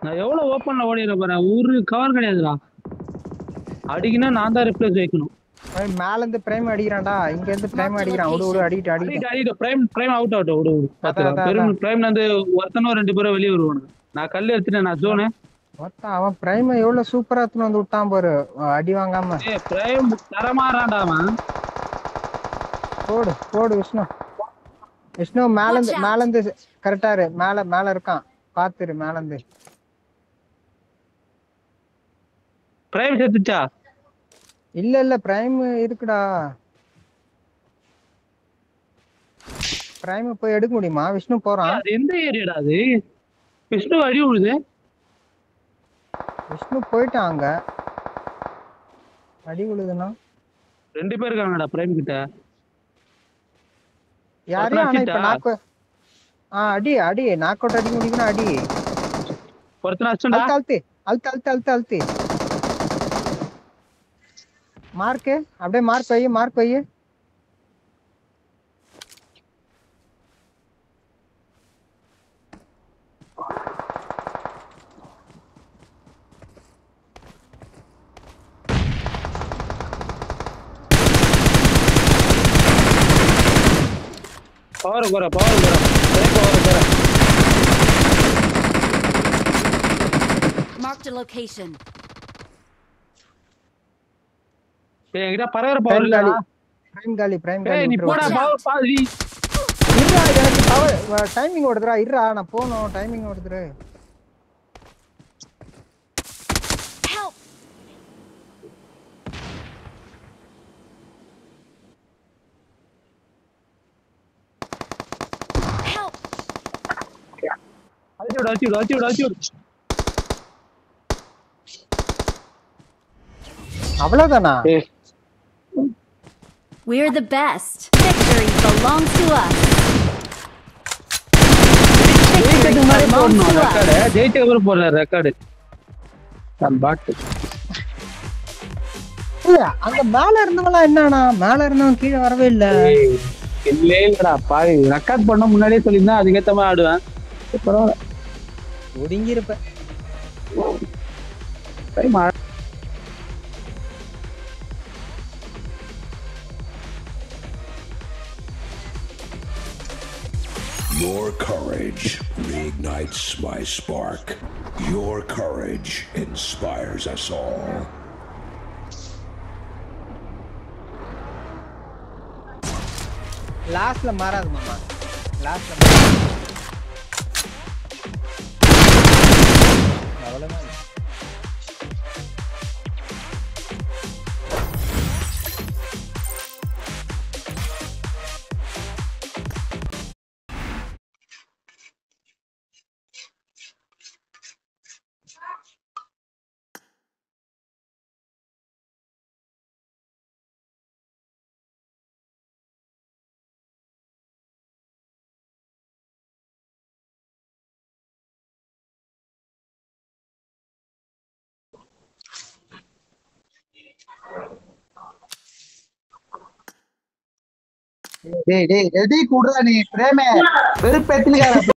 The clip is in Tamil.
நான் எவ்வளவு ஓப்பன்ல ஓடிடுற பாரு, ஒரு கவர் கிடையாதுடா. அடிக்கணும் நான் தான் ரிப்ளேஸ் வைக்கணும். மேல இருந்து பிரைம் அடிக்கிறான்டா, இங்க இருந்து பிரைம் அடிக்கிறான். விடு அடிக்கிட்டு அடிக்கிட்டு பிரைம் பிரைம் அவுட் விடு விடு. பாத்துக்கலாம். அதான் பெரும் பிரைம்ல இருந்து ஒருத்தனோ 2 பேரும் வெளியே வருவானு. நான் கல்லு எடுத்துட்டேன். நான் ஜோனு மொத்தம் அவன் பிரைம் எவ்வளவு சூப்பரா எடுத்துன்னு வந்து விட்டான் பாரு, அடி வாங்காம. பிரைம் தரமாறான்டா அவன். போடு போடு விஷ்ணு. விஷ்ணு மேல இருந்து கரெக்டா இரு. மேல இருக்கான், பாத்துரு மேல இருந்து. பிரைம் செத்துச்சா? இல்ல பிரைம் இருக்குடா. பிரைம் போய் எடுக்க முடியுமா? விஷ்ணு போறான். அது எந்த ஏரியாடா அது? விஷ்ணு அடி விழுது. விஷ்ணு போயிட்டான் அங்க. அடி விழுதுன்னா 2 பேர் இருக்காங்கடா பிரைம் கிட்ட. யாரையும் ஆனா இப்ப நாக்கு அடி அடி நாக் அவுட் அடிக்க முடியும்னா அடி. ஒருத்தன அடிச்சடா. அழுத்து மார்க். அப்படியே மார்க் வை. பவர் போற. Marked a location. என்கிட்ட பரவற பவர் இல்லடா. பிரைம் காலி. நீ போடா பவர் பாதி. இருடா, எனக்கு பவர் டைமிங் ஓடுதுடா. இருடா நான் போணும், டைமிங் ஓடுதுடா. Help. Help. அடிச்சு. அவ்வளவுதானா? We're the best. Victory belongs to us. Victory belongs to us. ஜெயிச்சவரு போற ரெக்கார்ட். நான் பாட். அங்க மேல இருந்தவங்க என்னன்னா, மேல இருந்தவங்க கீழே வரவே இல்ல. இல்லடா பாவி, ரெக்கார்ட் பண்ண முன்னாடியே சொல்லிருந்தா அதுக்கேத்த மாதிரி ஆடுவேன். பரவாயில்ல, ஒதுங்கி இருப்பேன். Your courage reignites my spark. Your courage inspires us all. லாஸ்ட்ல மாறாது மாமா. லாஸ்ட்ல அவ்வளவுதான். டேய் டேய் ரெடி குடுறா நீ பிரேமே வெறுப்பேத்திலிக்கார